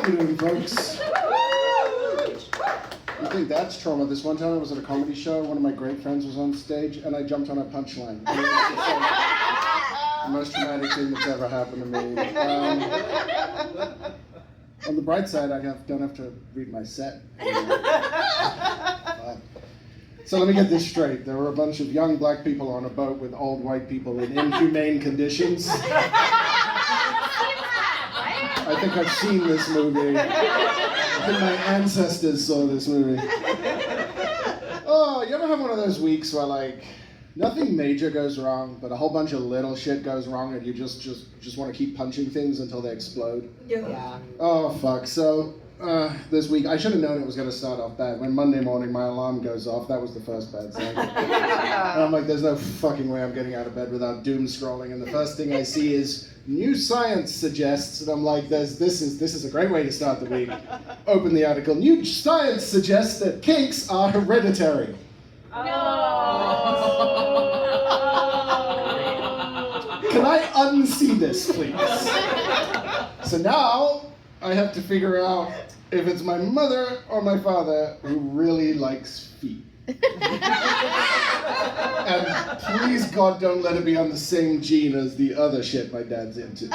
you doing, folks? You think that's trauma? This one time I was at a comedy show, one of my great friends was on stage, and I jumped on a punchline. It was just like the most traumatic thing that's ever happened to me. On the bright side, I don't have to read my set. So let me get this straight. There were a bunch of young black people on a boat with old white people in inhumane conditions. I think I've seen this movie. I think my ancestors saw this movie. Oh, you ever have one of those weeks where like nothing major goes wrong, but a whole bunch of little shit goes wrong, and you just want to keep punching things until they explode? Yeah. Oh fuck. So this week, I should have known it was going to start off bad. When Monday morning my alarm goes off, that was the first bad sign. And I'm like, there's no fucking way I'm getting out of bed without doom scrolling. And the first thing I see is new science suggests, and I'm like, this is a great way to start the week. Open the article. New science suggests that kinks are hereditary. Can I unsee this, please? So now I have to figure out if it's my mother or my father who really likes feet. And please God, don't let it be on the same gene as the other shit my dad's into.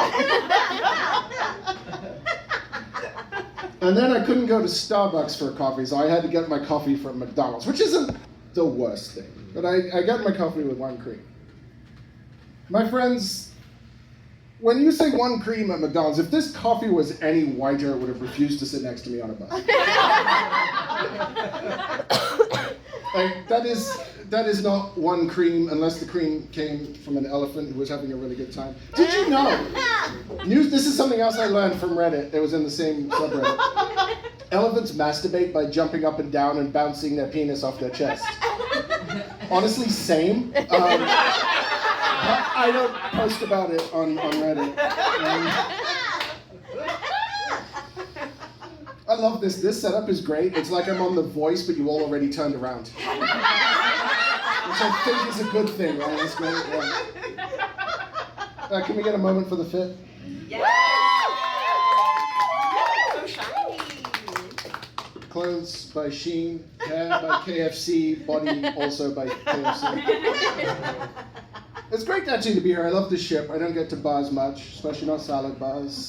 And then I couldn't go to Starbucks for a coffee, so I had to get my coffee from McDonald's, which isn't the worst thing. But I got my coffee with 1 cream. My friends, when you say 1 cream at McDonald's, if this coffee was any whiter, it would have refused to sit next to me on a bus. Like, that is not 1 cream unless the cream came from an elephant who was having a really good time. Did you know? This is something else I learned from Reddit. It was in the same subreddit. Elephants masturbate by jumping up and down and bouncing their penis off their chest. Honestly, same. I don't post about it on Reddit. I love this. This setup is great. It's like I'm on The Voice, but you all already turned around. Which I think is a good thing, right? That's great. Yeah. Can we get a moment for the fit? Yeah. So shiny. Clothes by Shein, hair by KFC, body also by KFC. It's great actually to be here. I love the ship. I don't get to bars much, especially not salad bars.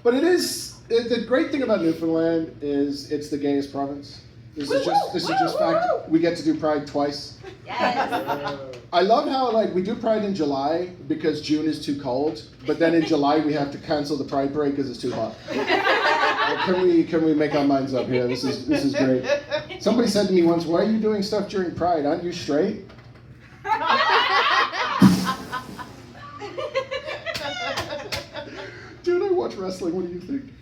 But the great thing about Newfoundland is it's the gayest province. This is just fact. We get to do Pride twice. Yes. I love how like we do Pride in July because June is too cold, but then in July we have to cancel the Pride parade because it's too hot. Can we make our minds up here? This is great. Somebody said to me once, "Why are you doing stuff during Pride? Aren't you straight?" Dude, I watch wrestling. What do you think?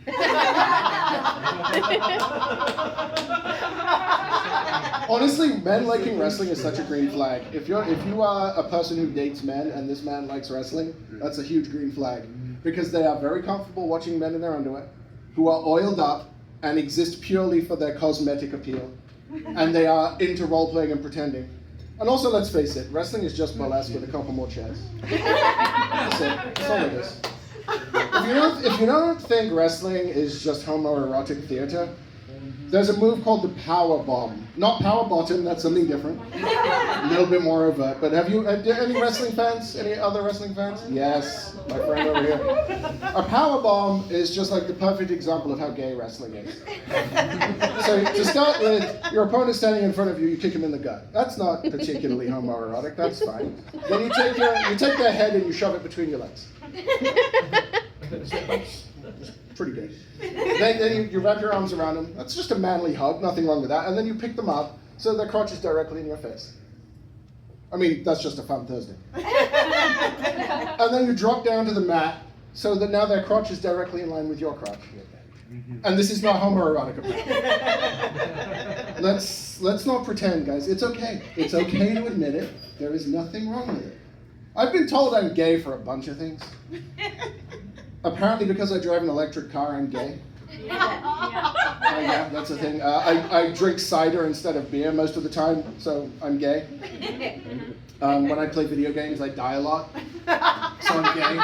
Honestly, men liking wrestling is such a green flag. If you are a person who dates men and this man likes wrestling, that's a huge green flag. Because they are very comfortable watching men in their underwear, who are oiled up and exist purely for their cosmetic appeal. And they are into role-playing and pretending. And also, let's face it, wrestling is just burlesque with a couple more chairs. That's it. That's all it is. If you don't think wrestling is just homoerotic theater, there's a move called the power bomb. Not power bottom, that's something different. A little bit more overt. But have any wrestling fans? Any other wrestling fans? Yes, my friend over here. A power bomb is just like the perfect example of how gay wrestling is. So to start with, your opponent standing in front of you, you kick him in the gut. That's not particularly homoerotic, that's fine. Then you take their head and you shove it between your legs. Pretty good. Then you wrap your arms around them. That's just a manly hug, nothing wrong with that. And then you pick them up so their crotch is directly in your face. I mean, that's just a fun Thursday. And then you drop down to the mat so that now their crotch is directly in line with your crotch. And this is not homoerotic approach. Let's not pretend, guys. It's okay. It's okay to admit it. There is nothing wrong with it. I've been told I'm gay for a bunch of things. Apparently because I drive an electric car, I'm gay. Yeah, that's the thing. I drink cider instead of beer most of the time, so I'm gay. When I play video games, I die a lot, so I'm gay.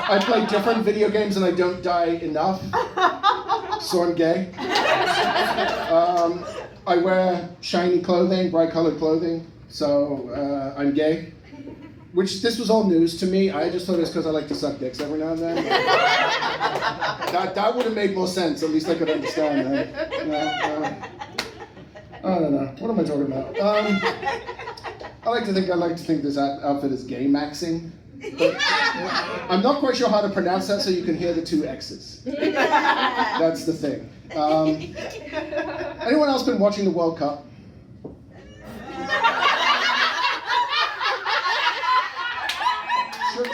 I play different video games and I don't die enough, so I'm gay. I wear shiny clothing, bright colored clothing, so I'm gay. Which, this was all news to me. I just thought it was because I like to suck dicks every now and then. That would have made more sense. At least I could understand that. I don't know. What am I talking about? I like to think this outfit is gay maxing. But I'm not quite sure how to pronounce that so you can hear the two X's. That's the thing. Anyone else been watching the World Cup?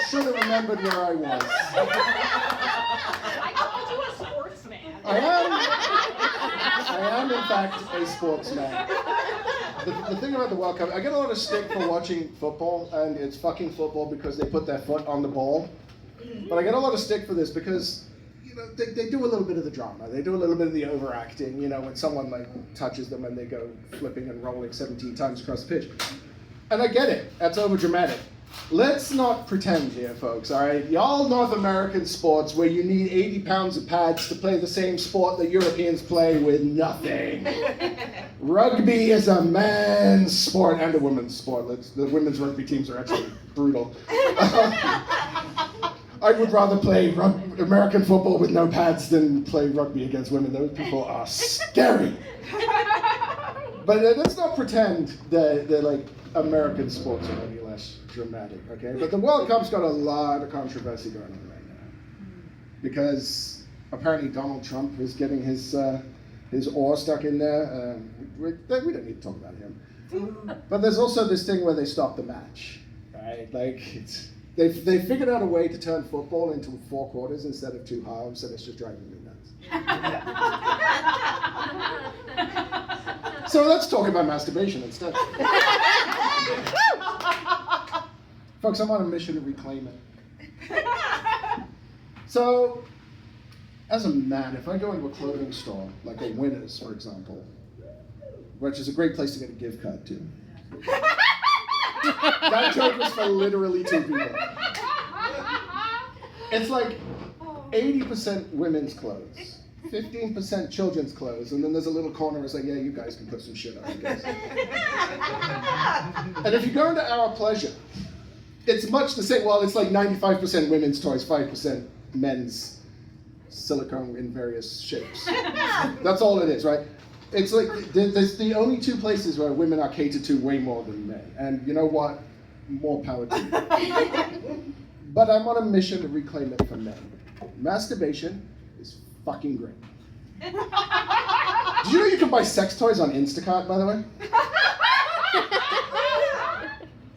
Should have remembered where I was. I called you a sportsman. I am in fact a sportsman. The thing about the World Cup, I get a lot of stick for watching football, and it's fucking football because they put their foot on the ball. But I get a lot of stick for this because, you know, they do a little bit of the drama. They do a little bit of the overacting, you know, when someone like touches them and they go flipping and rolling 17 times across the pitch. And I get it. That's over dramatic. Let's not pretend here, folks, all right? Y'all North American sports where you need 80 pounds of pads to play the same sport that Europeans play with nothing. Rugby is a man's sport and a women's sport. The women's rugby teams are actually brutal. I would rather play American football with no pads than play rugby against women. Those people are scary. But let's not pretend that like American sports are any less dramatic, okay? But the World Cup's got a lot of controversy going on right now because apparently Donald Trump is getting his oar stuck in there. We don't need to talk about him. But there's also this thing where they stop the match, right? Like they figured out a way to turn football into 4 quarters instead of 2 halves, and it's just driving me nuts. So let's talk about masturbation instead. Folks, I'm on a mission to reclaim it. So, as a man, if I go into a clothing store, like a Winners, for example, which is a great place to get a gift card to. That joke was for literally 2 people. It's like 80% women's clothes. 15% children's clothes, and then there's a little corner that's like, yeah, you guys can put some shit on, I guess. And if you go into Our Pleasure, it's much the same. Well, it's like 95% women's toys, 5% men's silicone in various shapes. That's all it is, right? It's like, there's the only 2 places where women are catered to way more than men. And you know what? More power to you. But I'm on a mission to reclaim it for men. Masturbation is fucking great. Did you know you can buy sex toys on Instacart, by the way?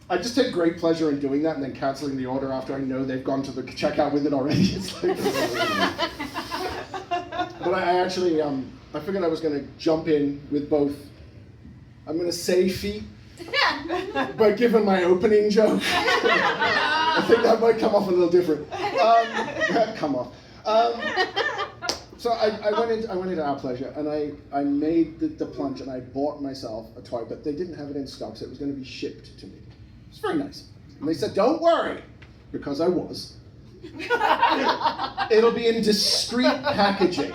I just take great pleasure in doing that and then canceling the order after I know they've gone to the checkout with it already. It's like, but I actually, I figured I was going to jump in with both, I'm going to say feet, but given my opening joke, I think that might come off a little different. Come off. So I went into Our Pleasure and I made the plunge and I bought myself a toy, but they didn't have it in stock, so it was going to be shipped to me. It's very nice. And they said, don't worry, because I was. It'll be in discreet packaging.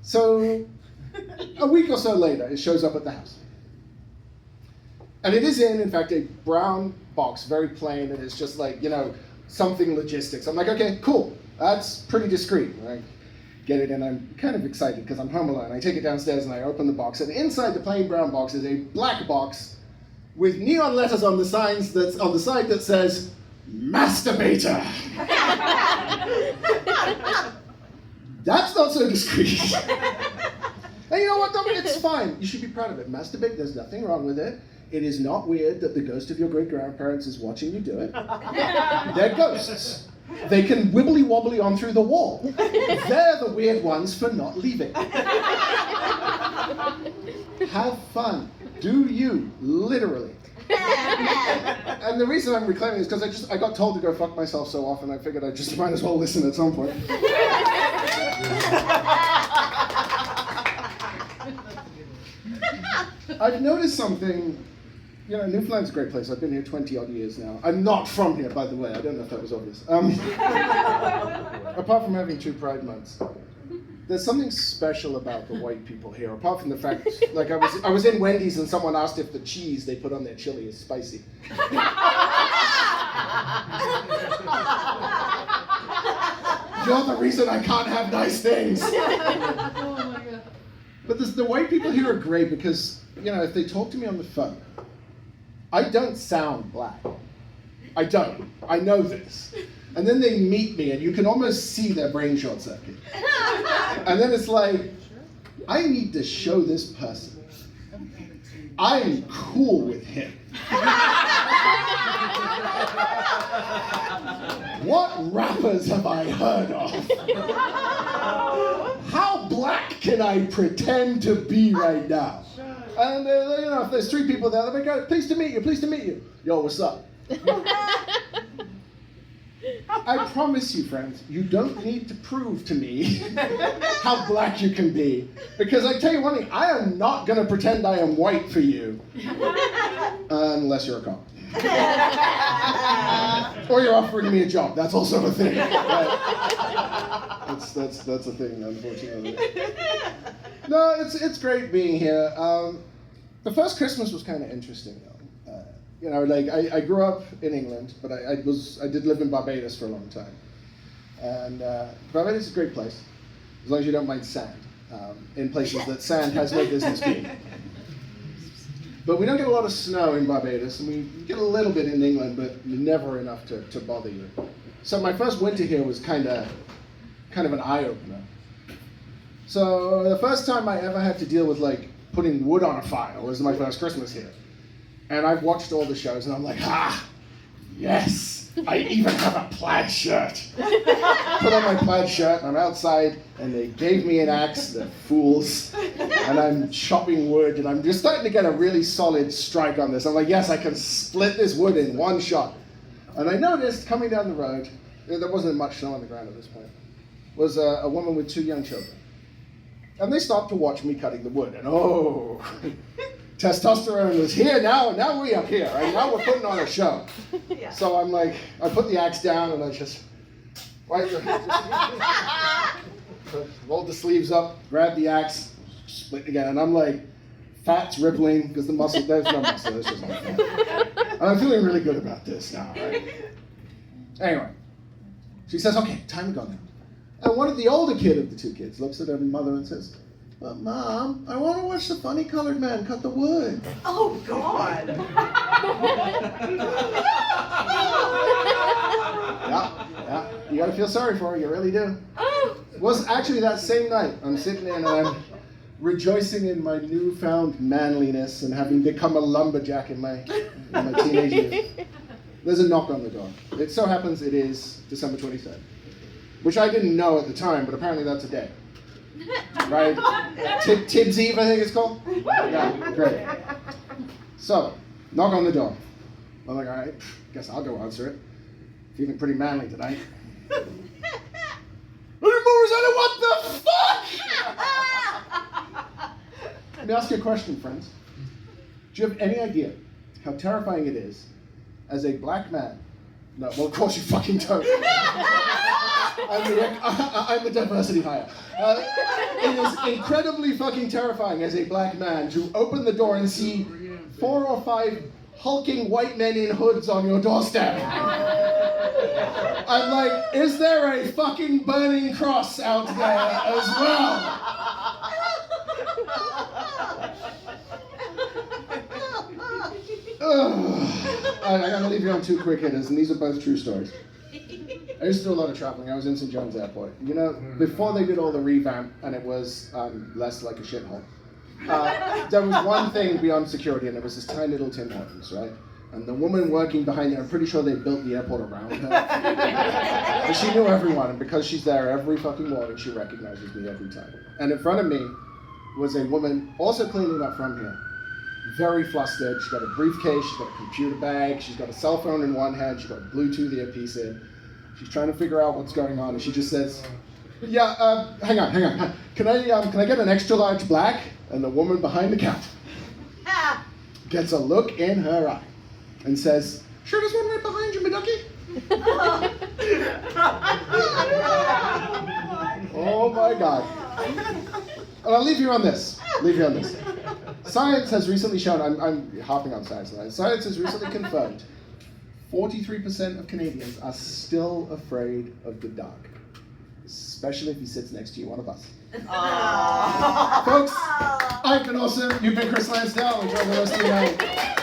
So a week or so later, it shows up at the house. And it is in fact, a brown box, very plain, and it's just like, you know, something logistics. I'm like, okay, cool. That's pretty discreet. I get it, and I'm kind of excited because I'm home alone. I take it downstairs and I open the box, and inside the plain brown box is a black box with neon letters on the signs that's on the side that says, Masturbator. That's not so discreet. And you know what, though? It's fine. You should be proud of it. Masturbate, there's nothing wrong with it. It is not weird that the ghost of your great-grandparents is watching you do it. They're ghosts. They can wibbly-wobbly on through the wall. They're the weird ones for not leaving. Have fun. Do you, literally. And the reason I'm reclaiming is because I got told to go fuck myself so often, I figured I just might as well listen at some point. I've noticed something. You know, Newfoundland's a great place. I've been here 20 odd years now. I'm not from here, by the way. I don't know if that was obvious. Apart from having 2 Pride months, there's something special about the white people here. Apart from the fact, like I was in Wendy's and someone asked if the cheese they put on their chili is spicy. You're the reason I can't have nice things. Oh my God. But the white people here are great because, you know, if they talk to me on the phone, I don't sound black. I don't. I know this. And then they meet me and you can almost see their brain short circuit. And then it's like, I need to show this person I'm cool with him. What rappers have I heard of? How black can I pretend to be right now? And you know, if there's 3 people there, they'll be like, pleased to meet you, pleased to meet you. Yo, what's up? I promise you, friends, you don't need to prove to me how black you can be. Because I tell you one thing, I am not going to pretend I am white for you. Unless you're a cop. Or you're offering me a job. That's also a thing. That's a thing, unfortunately. No, it's great being here. The first Christmas was kind of interesting, though. You know, like I grew up in England, but I did live in Barbados for a long time. And Barbados is a great place, as long as you don't mind sand, in places that sand has no business being. But we don't get a lot of snow in Barbados, and we get a little bit in England, but never enough to bother you. So my first winter here was kind of an eye-opener. So the first time I ever had to deal with like putting wood on a fire was my first Christmas here. And I've watched all the shows and I'm like, yes, I even have a plaid shirt. Put on my plaid shirt and I'm outside and they gave me an axe, the fools, and I'm chopping wood and I'm just starting to get a really solid strike on this. I'm like, yes, I can split this wood in one shot. And I noticed coming down the road, there wasn't much snow on the ground at this point, was a woman with 2 young children. And they stopped to watch me cutting the wood and testosterone was here now we up here, and now we're putting on a show. Yeah. So I'm like, I put the axe down and I just rolled the sleeves up, grabbed the axe, split again, and I'm like, fat's rippling, because the muscle, there's no muscle, it's just like that. And I'm feeling really good about this now, right? Anyway, she says, okay, time to go now. And one of the older kid of the 2 kids looks at her mother and says, but Mom, I want to watch the funny colored man cut the wood. Oh, God. Yeah, you gotta feel sorry for her, you really do. It was actually that same night, I'm sitting there and I'm rejoicing in my newfound manliness and having become a lumberjack in my teenage years. There's a knock on the door. It so happens it is December 23rd, which I didn't know at the time, but apparently that's a day. Right? Tibbs Eve, I think it's called? Yeah, great. So, knock on the door. I'm like, all right, guess I'll go answer it. Feeling pretty manly tonight. What the fuck? Let me ask you a question, friends. Do you have any idea how terrifying it is as a black man? No, well, of course you fucking don't. I'm the diversity hire. It is incredibly fucking terrifying as a black man to open the door and see 4 or 5 hulking white men in hoods on your doorstep. I'm like, is there a fucking burning cross out there as well? I gotta leave you on 2 quick hitters, and these are both true stories. I used to do a lot of traveling. I was in St. John's Airport. You know, before they did all the revamp and it was less like a shithole, there was one thing beyond security, and it was this tiny little Tim Hortons, right? And the woman working behind there, I'm pretty sure they built the airport around her. But she knew everyone, and because she's there every fucking morning, she recognizes me every time. And in front of me was a woman also clearly not from here. very flustered. She's got a briefcase, she's got a computer bag, she's got a cell phone in one hand, she's got a Bluetooth earpiece in. She's trying to figure out what's going on, and she just says, "Yeah, hang on. Can I get an extra large black?" And the woman behind the counter gets a look in her eye and says, "Sure, there's one right behind you, my ducky." Oh my God. And I'll leave you on this. Science has recently shown, I'm hopping on science now. Science has recently confirmed 43% of Canadians are still afraid of the dark. Especially if he sits next to you on a bus. Folks, I've been awesome. You've been Chris Lansdale. Enjoy the rest of your night.